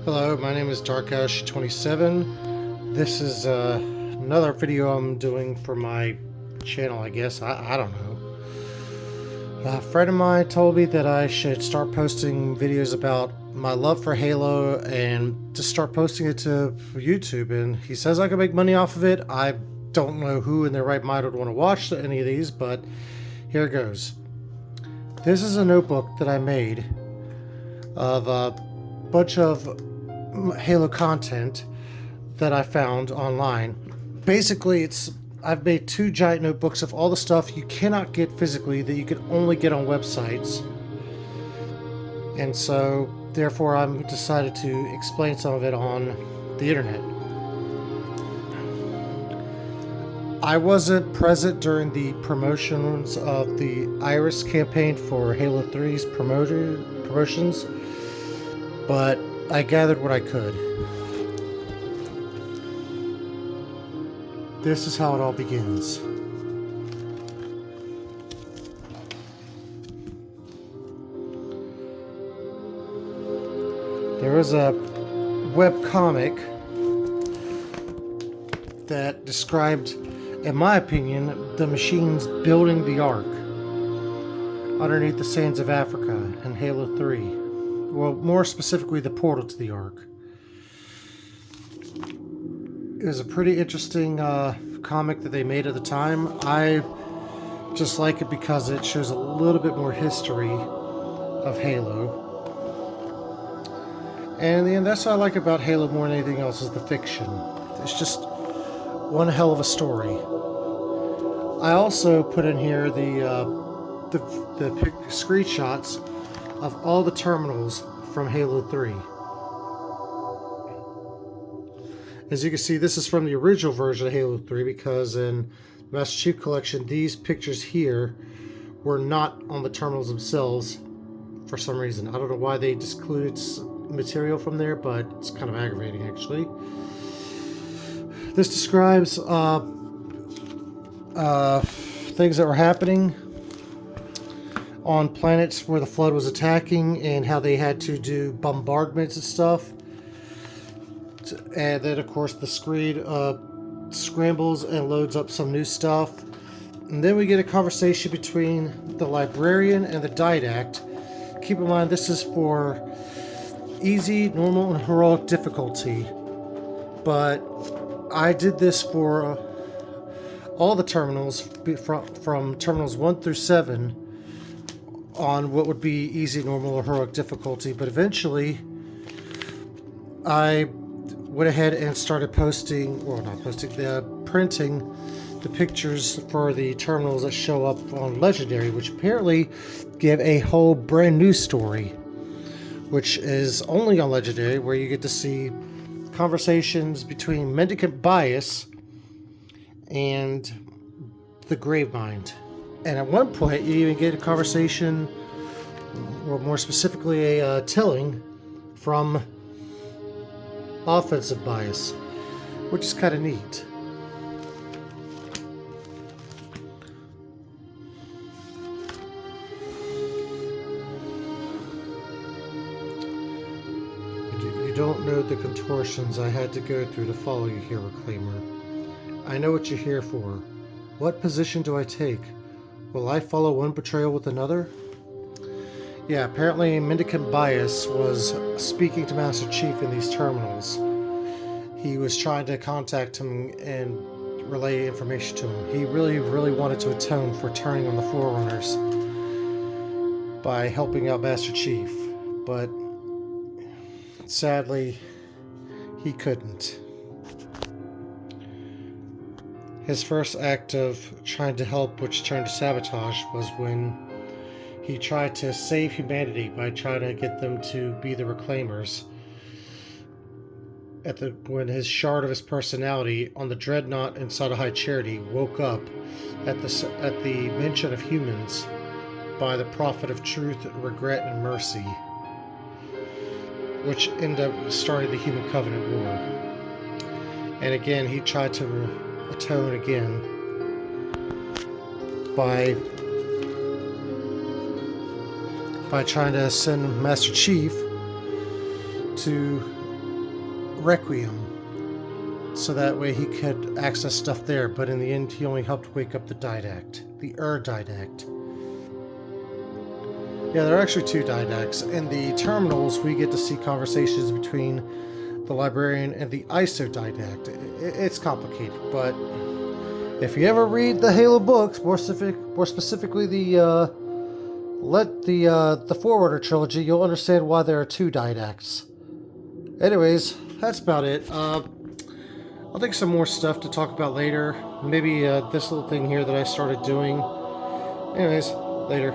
Hello, my name is Darkash27. This is another video I'm doing for my channel, I guess. I don't know. A friend of mine told me that I should start posting videos about my love for Halo and just start posting it to YouTube. And he says I can make money off of it. I don't know who in their right mind would want to watch any of these, but here it goes. This is a notebook that I made of a bunch of Halo content that I found online. Basically, I've made two giant notebooks of all the stuff you cannot get physically that you can only get on websites. And so, therefore, I've decided to explain some of it on the internet. I wasn't present during the promotions of the Iris campaign for Halo 3's promotions, but I gathered what I could. This is how it all begins. There was a web comic that described, in my opinion, the machines building the Ark underneath the sands of Africa in Halo 3. Well, more specifically, the portal to the Ark. It was a pretty interesting comic that they made at the time. I just like it because it shows a little bit more history of Halo. And in the end, that's what I like about Halo more than anything else, is the fiction. It's just one hell of a story. I also put in here the screenshots of all the terminals from Halo 3. As you can see, this is from the original version of Halo 3, because in the Master Chief Collection, these pictures here were not on the terminals themselves for some reason. I don't know why they excluded material from there, but it's kind of aggravating, actually. This describes things that were happening on planets where the Flood was attacking and how they had to do bombardments and stuff. And then, of course, the screen scrambles and loads up some new stuff. And then we get a conversation between the librarian and the Didact. Keep in mind, this is for easy, normal, and heroic difficulty. But I did this for all the terminals from terminals 1 through 7 on what would be easy, normal, or heroic difficulty. But eventually, I went ahead and started printing the pictures for the terminals that show up on Legendary, which apparently give a whole brand new story, which is only on Legendary, where you get to see conversations between Mendicant Bias and the Gravemind. And at one point, you even get a conversation, or more specifically, a telling from Offensive Bias, which is kind of neat. You don't know the contortions I had to go through to follow you here, Reclaimer. I know what you're here for. What position do I take? Will I follow one betrayal with another? Yeah, apparently Mendicant Bias was speaking to Master Chief in these terminals. He was trying to contact him and relay information to him. He really, really wanted to atone for turning on the Forerunners by helping out Master Chief, but sadly, he couldn't. His first act of trying to help, which turned to sabotage, was when he tried to save humanity by trying to get them to be the Reclaimers. When his shard of his personality on the dreadnought inside of High Charity woke up at the mention of humans by the Prophet of Truth, Regret, and Mercy, which ended up starting the Human Covenant War. And again, he tried to atone again by trying to send Master Chief to Requiem, so that way he could access stuff there, but in the end he only helped wake up the Didact, the Ur-Didact. Yeah, there are actually two Didacts. In the terminals, we get to see conversations between the librarian and the Iso-Didact. It's complicated, but if you ever read the Halo books, more specifically the Forwarder trilogy, you'll understand why there are two Didacts. Anyways, that's about it. I'll think some more stuff to talk about later. Maybe this little thing here that I started doing. Anyways, later.